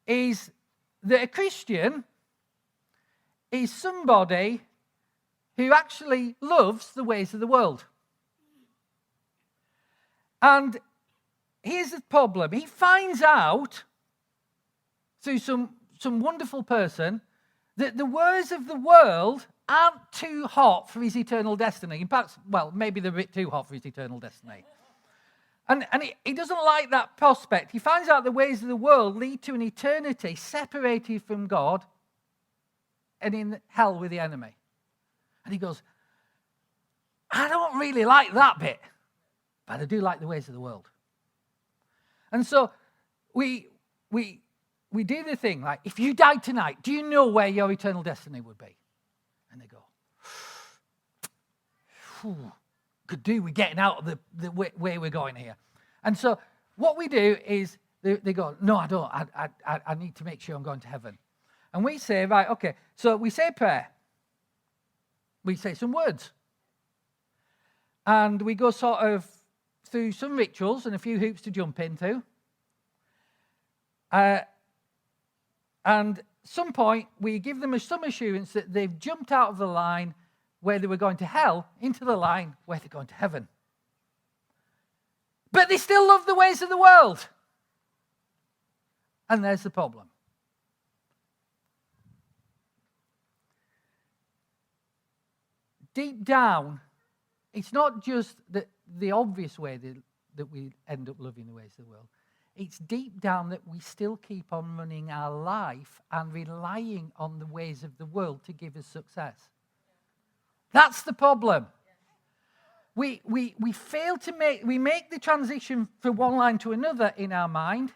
is that a Christian is somebody who actually loves the ways of the world. And here's the problem. He finds out through some wonderful person that the ways of the world aren't too hot for his eternal destiny. In fact, well, maybe they're a bit too hot for his eternal destiny. And he doesn't like that prospect. He finds out the ways of the world lead to an eternity separated from God and in hell with the enemy. And he goes, I don't really like that bit, but I do like the ways of the world. And so we do the thing, like, if you died tonight, do you know where your eternal destiny would be? And they go, could do with getting out of the way we're going here. And so what we do is they go, no, I don't. I need to make sure I'm going to heaven. And we say, right, okay. So we say prayer. We say some words. And we go sort of through some rituals and a few hoops to jump into. And at some point, we give them some assurance that they've jumped out of the line where they were going to hell into the line where they're going to heaven. But they still love the ways of the world. And there's the problem. Deep down, it's not just the obvious way that we end up loving the ways of the world. It's deep down that we still keep on running our life and relying on the ways of the world to give us success. That's the problem. We fail to make the transition from one line to another in our mind,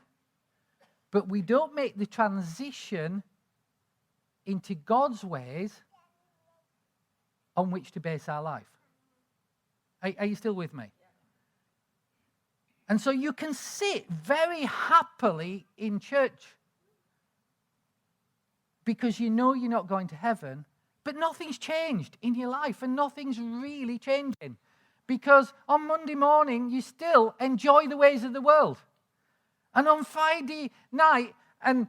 but we don't make the transition into God's ways on which to base our life. Are you still with me? And so you can sit very happily in church because you know you're not going to heaven, but nothing's changed in your life and nothing's really changing. Because on Monday morning, you still enjoy the ways of the world. And on Friday night, and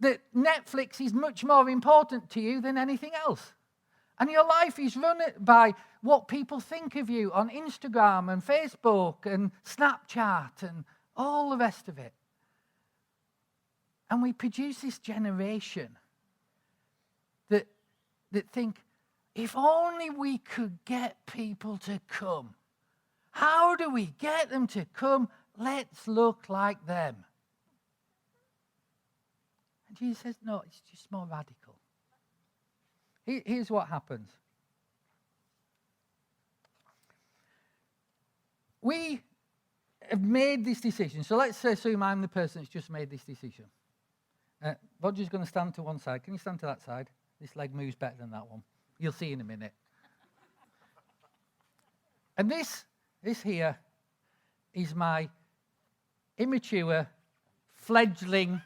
that Netflix is much more important to you than anything else. And your life is run by what people think of you on Instagram and Facebook and Snapchat and all the rest of it. And we produce this generation that think, if only we could get people to come. How do we get them to come? Let's look like them. And Jesus says, no, it's just more radical. Here's what happens. We have made this decision. So let's assume I'm the person that's just made this decision. Roger's going to stand to one side. Can you stand to that side? This leg moves better than that one. You'll see in a minute. And this here is my immature, fledgling,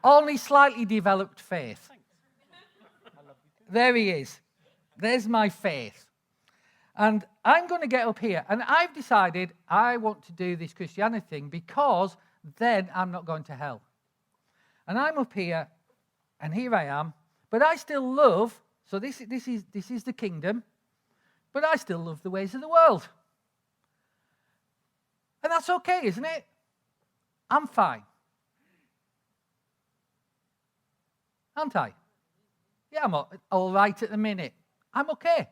only slightly developed faith. There he is. There's my faith. And I'm going to get up here. And I've decided I want to do this Christianity thing because then I'm not going to hell. And I'm up here, and here I am. But I still love, so this is the kingdom, but I still love the ways of the world. And that's okay, isn't it? I'm fine. Aren't I? Yeah, I'm all right at the minute. I'm okay.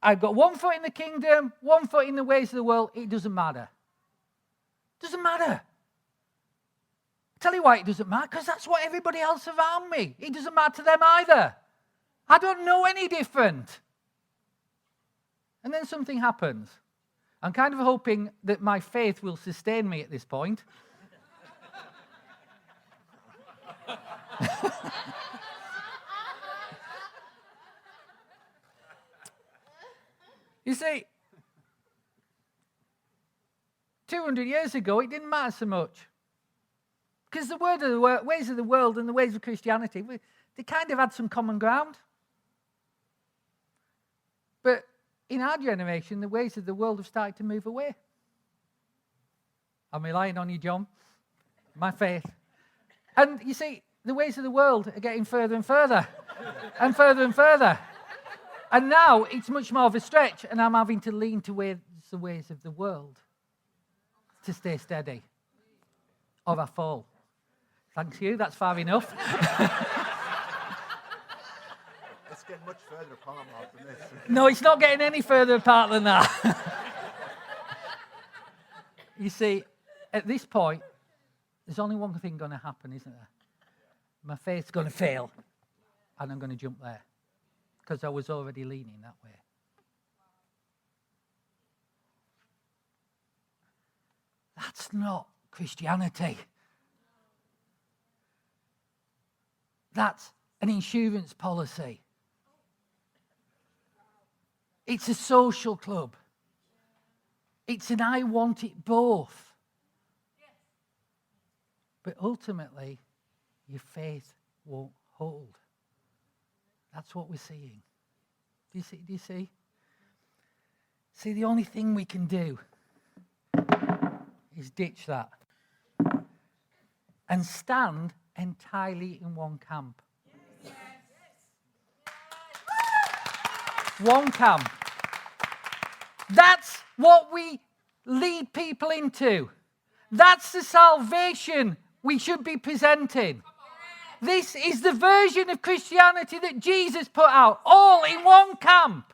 I've got one foot in the kingdom, one foot in the ways of the world. It doesn't matter. It doesn't matter. Tell you why it doesn't matter, because that's what everybody else around me. It doesn't matter to them either. I don't know any different. And then something happens. I'm kind of hoping that my faith will sustain me at this point. You see, 200 years ago, it didn't matter so much. Because the ways of the world and the ways of Christianity, they kind of had some common ground. But in our generation, the ways of the world have started to move away. I'm relying on you, John. My faith. And you see, the ways of the world are getting further and further and further and further. And now it's much more of a stretch, and I'm having to lean towards the ways of the world to stay steady, or I fall. Thanks you, that's far enough. It's getting much further apart, Mark, than this. No, it's not getting any further apart than that. You see, at this point, there's only one thing going to happen, isn't there? My faith's going to fail, and I'm going to jump there, because I was already leaning that way. That's not Christianity. That's an insurance policy. It's a social club. It's an I want it both. But ultimately, your faith won't hold. That's what we're seeing. Do you see? See, the only thing we can do is ditch that and stand entirely in one camp. One camp. That's what we lead people into. That's the salvation we should be presenting. This is the version of Christianity that Jesus put out, all in one camp.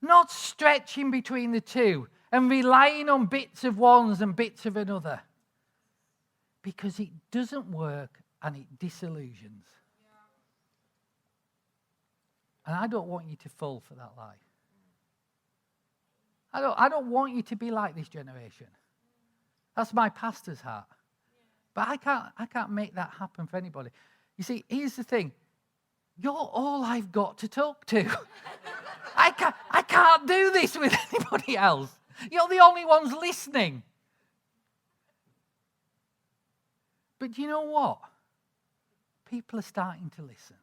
Not stretching between the two and relying on bits of ones and bits of another. Because it doesn't work and it disillusions. And I don't want you to fall for that lie. I don't want you to be like this generation. That's my pastor's heart. But I can't make that happen for anybody. You see, here's the thing. You're all I've got to talk to. I can't do this with anybody else. You're the only ones listening. But you know what? People are starting to listen.